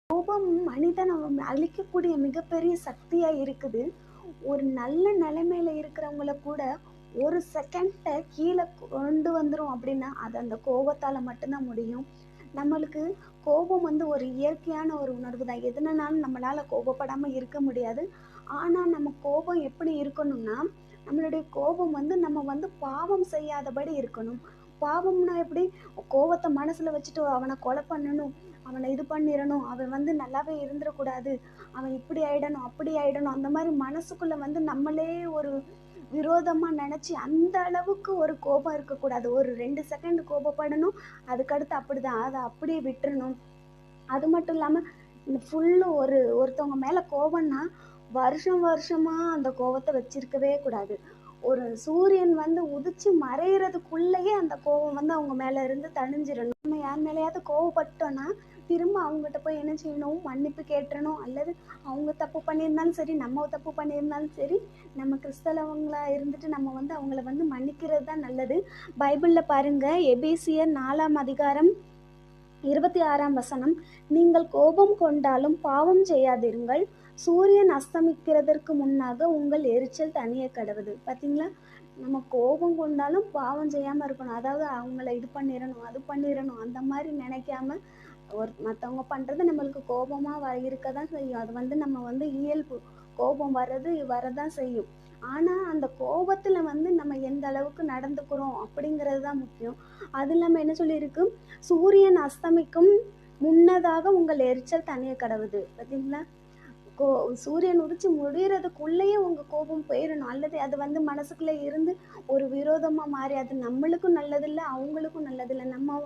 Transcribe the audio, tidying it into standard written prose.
கோபம் மனிதனை அழிக்கக்கூடிய மிகப்பெரிய சக்தியா இருக்குது. ஒரு நல்ல நிலைமையில இருக்கிறவங்கள கூட ஒரு செகண்ட்ல கீழ கொண்டு வந்துரும் அப்படின்னா, அது அந்த கோபத்தால மட்டும்தான் முடியும். நம்மளுக்கு கோபம் வந்து ஒரு இயற்கையான ஒரு உணர்வு தான். எதுனாலும் நம்மளால கோபப்படாம இருக்க முடியாது. ஆனா, நம்ம கோபம் எப்படி இருக்கணும்னா, நம்மளுடைய கோபம் வந்து நம்ம வந்து பாவம் செய்யாதபடி இருக்கணும். பாவம்னா எப்படி? கோவத்த மனசுல வச்சுட்டு அவன கொலை பண்ணணும், அவன இது பண்ணிறணும், அவன் வந்து நல்லாவே இருந்துறக்கூடாது, அவன் இப்படி ஆயிடணும், அப்படி ஆயிடணும், அந்த மாரி மனசுக்குள்ள வந்து நம்மளே ஒரு விரோதமா நெனச்சு, அந்த அளவுக்கு ஒரு கோபம் இருக்கக்கூடாது. ஒரு 2 செகண்ட் கோபப்படணும். அதுக்கடுத்து அப்படிதான். அத அப்படியே விட்டுறணும். அது மட்டும் இல்லாம, இந்த ஃபுல்லு ஒருத்தவங்க மேல கோவம்னா, வருஷம் வருஷமா அந்த கோவத்த வச்சிருக்கவே கூடாது. ஒரு சூரியன் வந்து உதிச்சு மறையறதுக்குள்ளயே அந்த கோவம் வந்து அவங்க மேல இருந்து தணிஞ்சிரணும். நம்ம யார் மேலயாவது கோவப்பட்டோம்னா, திரும்ப அவங்கட்ட போய் என்ன செய்யணும்? மன்னிப்பு கேட்றணும். அல்லது அவங்க தப்பு பண்ணியிருந்தாலும் சரி, நம்ம தப்பு பண்ணியிருந்தாலும் சரி, நம்ம கிறிஸ்தவங்களா இருந்துட்டு நம்ம வந்து அவங்கள வந்து மன்னிக்கிறது தான் நல்லது. பைபிள்ல பாருங்க, எபேசியர் 4ஆம் அதிகாரம் 26ஆம் வசனம், நீங்கள் கோபம் கொண்டாலும் பாவம் செய்யாதிருங்கள். சூரியன் அஸ்தமிக்கிறதற்கு முன்னாக உங்கள் எரிச்சல் தணியக் கடவது. பார்த்தீங்களா? நம்ம கோபம் கொண்டாலும் பாவம் செய்யாம இருக்கணும். அதாவது அவங்கள இது பண்ணிறணும், அது பண்ணிறணும் அந்த மாரி நினைக்காம, மத்தவங்க பண்றது நம்மளுக்கு கோபமா இருக்க தான் செய்யும். அது வந்து நம்ம வந்து இயல்பு. கோபம் வரதான் செய்யும். ஆனா, அந்த கோபத்துல வந்து நம்ம எந்த அளவுக்கு நடந்துக்கிறோம் அப்படிங்கிறது தான் முக்கியம். அது இல்லாம என்ன சொல்லியிருக்கு? சூரியன் அஸ்தமிக்கும் முன்னதாக உங்கள் எரிச்சல் தணிய கடவுது. பார்த்தீங்களா? கோ சூரியன் உதிச்சு முடியறதுக்குள்ளயே உங்க கோபம் போயிரணும். அல்லது அது வந்து மனசுக்குள்ள இருந்து ஒரு விரோதமா மாறி, அது நம்மளுக்கும் நல்லதில்ல, அவங்களுக்கும் நல்லதில்ல. நம்ம